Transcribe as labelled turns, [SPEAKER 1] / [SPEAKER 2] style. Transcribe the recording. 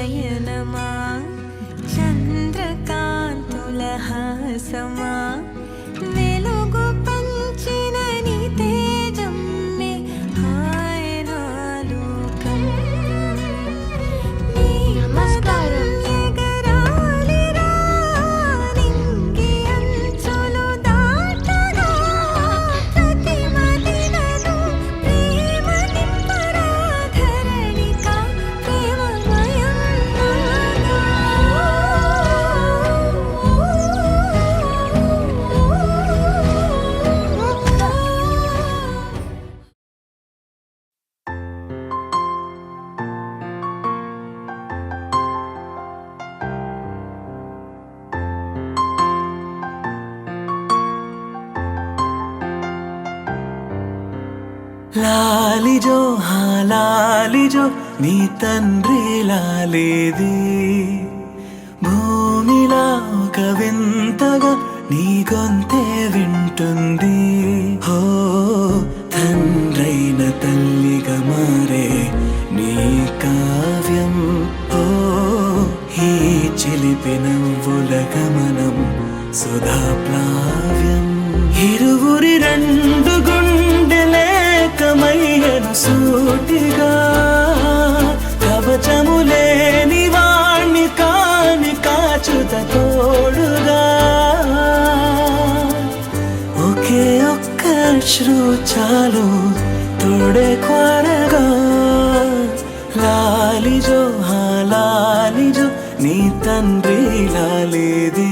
[SPEAKER 1] శయనమా చంద్రకాంతుల హాసమా వెలుగు పంచిన నీ తేజమ్మే హాయనాలోకం నీ
[SPEAKER 2] నమస్కారం.
[SPEAKER 1] ఎగరాలిరా నింగి అంచులు దాటగా ప్రతి మదినను ప్రేమ నింపరా ధరణిక ప్రేమమయం
[SPEAKER 3] లాలిజో లాలిజో నీ తండ్రి లాలేది భూమిలా ఒక వింతగా నీ గొంతే వింటుంది హో తండ్రైన తల్లిగా మారే నీ కావ్యం హో ఈ చిలిపి నవ్వుల గమనం సుధా ప్లావ్యం ఇరువురి రెండు గుండెలేకమయ్యను సూటిగా కవచములేని వాణ్ణి కాని కాచుత తోడుగా ఒకే ఒక్క అశ్రు చాలు తోడే కొరగా లాలిజో లాలిజో నీ తండ్రి లాలేది